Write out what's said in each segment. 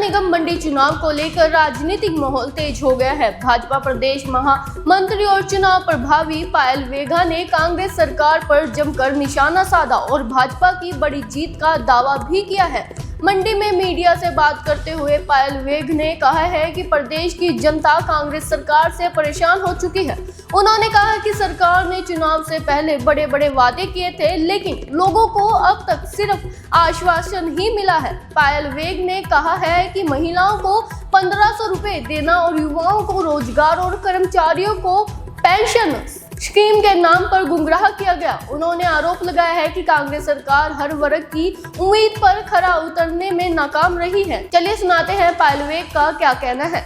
निगम मंडी चुनाव को लेकर राजनीतिक माहौल तेज हो गया है। भाजपा प्रदेश महामंत्री और चुनाव प्रभावी पायल वेगा ने कांग्रेस सरकार पर जमकर निशाना साधा और भाजपा की बड़ी जीत का दावा भी किया है। मंडी में मीडिया से बात करते हुए पायल वेग ने कहा है कि प्रदेश की जनता कांग्रेस सरकार से परेशान हो चुकी है। उन्होंने कहा कि सरकार ने चुनाव से पहले बड़े बड़े वादे किए थे, लेकिन लोगों को अब तक सिर्फ आश्वासन ही मिला है। पायल वेग ने कहा है कि महिलाओं को 1500 रुपए देना और युवाओं को रोजगार और कर्मचारियों को पेंशन स्कीम के नाम पर गुमराह किया गया। उन्होंने आरोप लगाया है कि कांग्रेस सरकार हर वर्ग की उम्मीद पर खरा उतरने में नाकाम रही है। चलिए सुनाते हैं पायल वेग का क्या कहना है।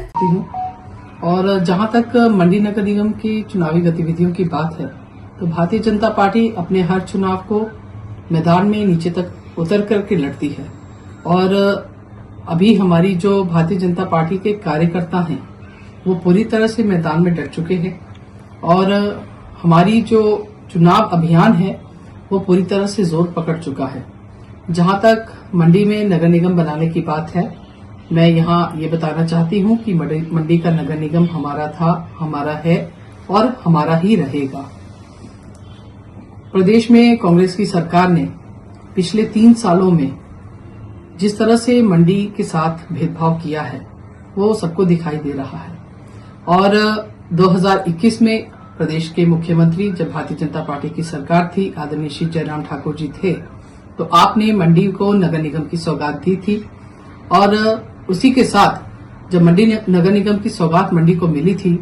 और जहां तक मंडी नगर निगम की चुनावी गतिविधियों की बात है, तो भारतीय जनता पार्टी अपने हर चुनाव को मैदान में नीचे तक उतर करके लड़ती है। और अभी हमारी जो भारतीय जनता पार्टी के कार्यकर्ता हैं वो पूरी तरह से मैदान में डट चुके हैं और हमारी जो चुनाव अभियान है वो पूरी तरह से जोर पकड़ चुका है। जहां तक मंडी में नगर निगम बनाने की बात है, मैं यहां ये बताना चाहती हूं कि मंडी का नगर निगम हमारा था, हमारा है और हमारा ही रहेगा। प्रदेश में कांग्रेस की सरकार ने पिछले 3 सालों में जिस तरह से मंडी के साथ भेदभाव किया है वो सबको दिखाई दे रहा है। और 2021 में प्रदेश के मुख्यमंत्री जब भारतीय जनता पार्टी की सरकार थी, आदरणीय श्री जयराम ठाकुर जी थे, तो आपने मंडी को नगर निगम की सौगात दी थी। और उसी के साथ जब मंडी नगर निगम की सौगात मंडी को मिली थी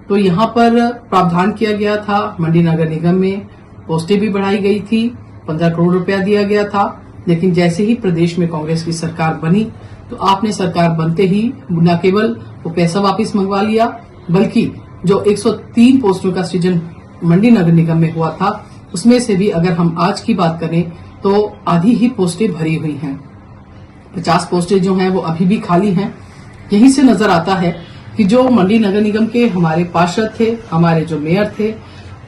तो यहाँ पर प्रावधान किया गया था, मंडी नगर निगम में पोस्टें भी बढ़ाई गई थी, 15 करोड़ रुपया दिया गया था। लेकिन जैसे ही प्रदेश में कांग्रेस की सरकार बनी तो आपने सरकार बनते ही न केवल वो पैसा वापस मंगवा लिया, बल्कि जो 103 पोस्टों का सृजन मंडी नगर निगम में हुआ था उसमें से भी अगर हम आज की बात करें तो आधी ही पोस्टें भरी हुई हैं। 50 पोस्टें जो हैं वो अभी भी खाली हैं। यहीं से नजर आता है कि जो मंडी नगर निगम के हमारे पार्षद थे, हमारे जो मेयर थे,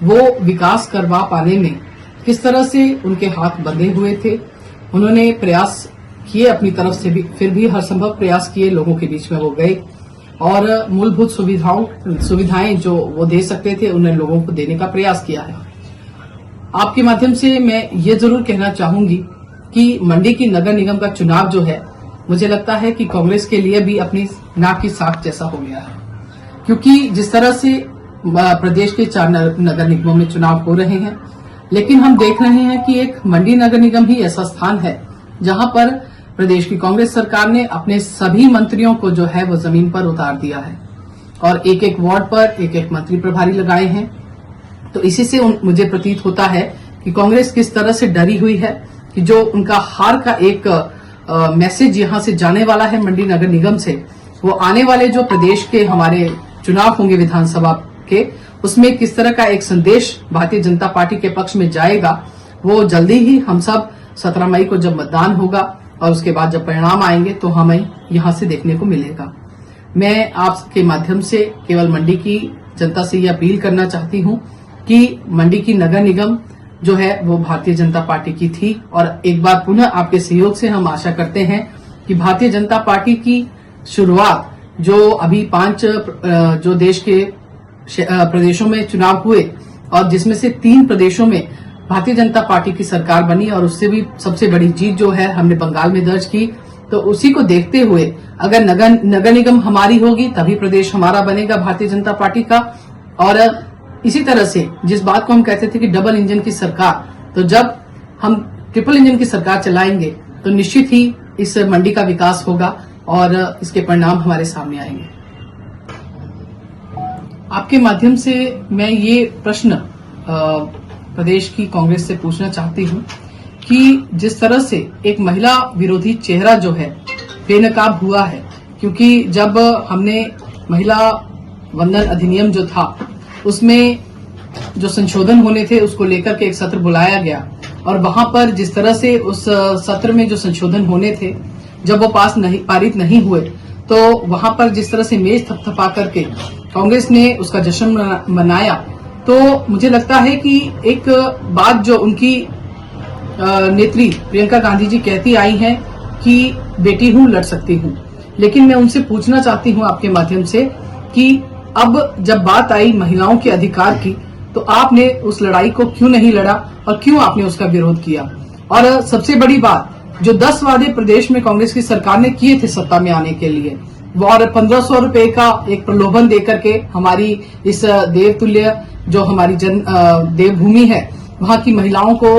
वो विकास करवा पाने में किस तरह से उनके हाथ बंधे हुए थे। उन्होंने प्रयास किए अपनी तरफ से भी, फिर भी हर संभव प्रयास किए, लोगों के बीच में वो गए और मूलभूत सुविधाएं जो वो दे सकते थे उन्हें लोगों को देने का प्रयास किया है। आपके माध्यम से मैं ये जरूर कहना चाहूंगी कि मंडी की नगर निगम का चुनाव जो है, मुझे लगता है कि कांग्रेस के लिए भी अपनी नाक की साख जैसा हो गया है, क्योंकि जिस तरह से प्रदेश के 4 नगर निगमों में चुनाव हो रहे हैं, लेकिन हम देख रहे हैं कि एक मंडी नगर निगम ही ऐसा स्थान है जहां पर प्रदेश की कांग्रेस सरकार ने अपने सभी मंत्रियों को जो है वो जमीन पर उतार दिया है और एक एक वार्ड पर एक एक मंत्री प्रभारी लगाए हैं। तो इसी से मुझे प्रतीत होता है कि कांग्रेस किस तरह से डरी हुई है कि जो उनका हार का एक मैसेज यहां से जाने वाला है मंडी नगर निगम से, वो आने वाले जो प्रदेश के हमारे चुनाव होंगे विधानसभा के, उसमें किस तरह का एक संदेश भारतीय जनता पार्टी के पक्ष में जाएगा, वो जल्दी ही हम सब 17 मई को जब मतदान होगा और उसके बाद जब परिणाम आएंगे तो हमें यहां से देखने को मिलेगा। मैं आपके माध्यम से केवल मंडी की जनता से यह अपील करना चाहती हूं कि मंडी की नगर निगम जो है वो भारतीय जनता पार्टी की थी और एक बार पुनः आपके सहयोग से हम आशा करते हैं कि भारतीय जनता पार्टी की शुरुआत जो अभी 5 जो देश के प्रदेशों में चुनाव हुए और जिसमें से 3 प्रदेशों में भारतीय जनता पार्टी की सरकार बनी और उससे भी सबसे बड़ी जीत जो है हमने बंगाल में दर्ज की, तो उसी को देखते हुए अगर नगर निगम हमारी होगी तभी प्रदेश हमारा बनेगा भारतीय जनता पार्टी का। और इसी तरह से जिस बात को हम कहते थे कि डबल इंजन की सरकार, तो जब हम ट्रिपल इंजन की सरकार चलाएंगे तो निश्चित ही इस मंडी का विकास होगा और इसके परिणाम हमारे सामने आएंगे। आपके माध्यम से मैं ये प्रश्न प्रदेश की कांग्रेस से पूछना चाहती हूं कि जिस तरह से एक महिला विरोधी चेहरा जो है बेनकाब हुआ है, क्योंकि जब हमने महिला वंदन अधिनियम जो था उसमें जो संशोधन होने थे उसको लेकर के एक सत्र बुलाया गया और वहां पर जिस तरह से उस सत्र में जो संशोधन होने थे जब वो पारित नहीं हुए तो वहां पर जिस तरह से मेज थपथपा करके कांग्रेस ने उसका जश्न मनाया, तो मुझे लगता है कि एक बात जो उनकी नेत्री प्रियंका गांधी जी कहती आई हैं कि बेटी हूं लड़ सकती हूं, लेकिन मैं उनसे पूछना चाहती हूं आपके माध्यम से कि अब जब बात आई महिलाओं के अधिकार की, तो आपने उस लड़ाई को क्यों नहीं लड़ा और क्यों आपने उसका विरोध किया? और सबसे बड़ी बात, जो 10 वादे प्रदेश में कांग्रेस की सरकार ने किए थे सत्ता में आने के लिए, और 1500 रुपए का एक प्रलोभन देकर के हमारी इस देवतुल्य जो हमारी देवभूमि है, वहां की महिलाओं को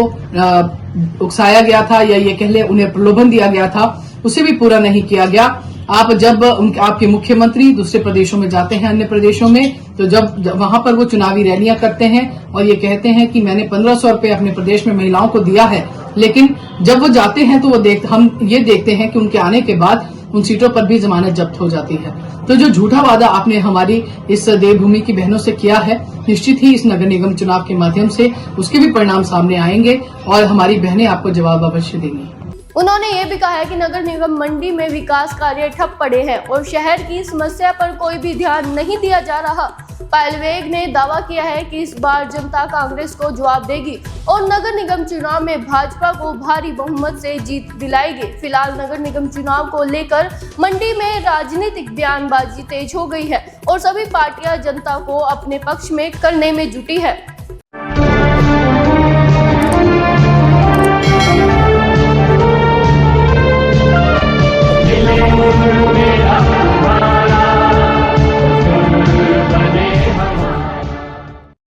उकसाया गया था, या ये कह ले उन्हें प्रलोभन दिया गया था, उसे भी पूरा नहीं किया गया। आप जब आपके मुख्यमंत्री दूसरे प्रदेशों में जाते हैं, अन्य प्रदेशों में, तो जब वहां पर वो चुनावी रैलियां करते हैं और ये कहते हैं कि मैंने 1500 रुपए अपने प्रदेश में महिलाओं को दिया है, लेकिन जब वो जाते हैं तो हम ये देखते हैं कि उनके आने के बाद उन सीटों पर भी जमानत जब्त हो जाती है। तो जो झूठा वादा आपने हमारी इस देवभूमि की बहनों से किया है, निश्चित ही इस नगर निगम चुनाव के माध्यम से उसके भी परिणाम सामने आएंगे और हमारी बहनें आपको जवाब अवश्य देंगी। उन्होंने ये भी कहा है कि नगर निगम मंडी में विकास कार्य ठप पड़े हैं और शहर की समस्या पर कोई भी ध्यान नहीं दिया जा रहा। पायल वेग ने दावा किया है कि इस बार जनता कांग्रेस को जवाब देगी और नगर निगम चुनाव में भाजपा को भारी बहुमत से जीत दिलाएगी। फिलहाल नगर निगम चुनाव को लेकर मंडी में राजनीतिक बयानबाजी तेज हो गई है और सभी पार्टियां जनता को अपने पक्ष में करने में जुटी है।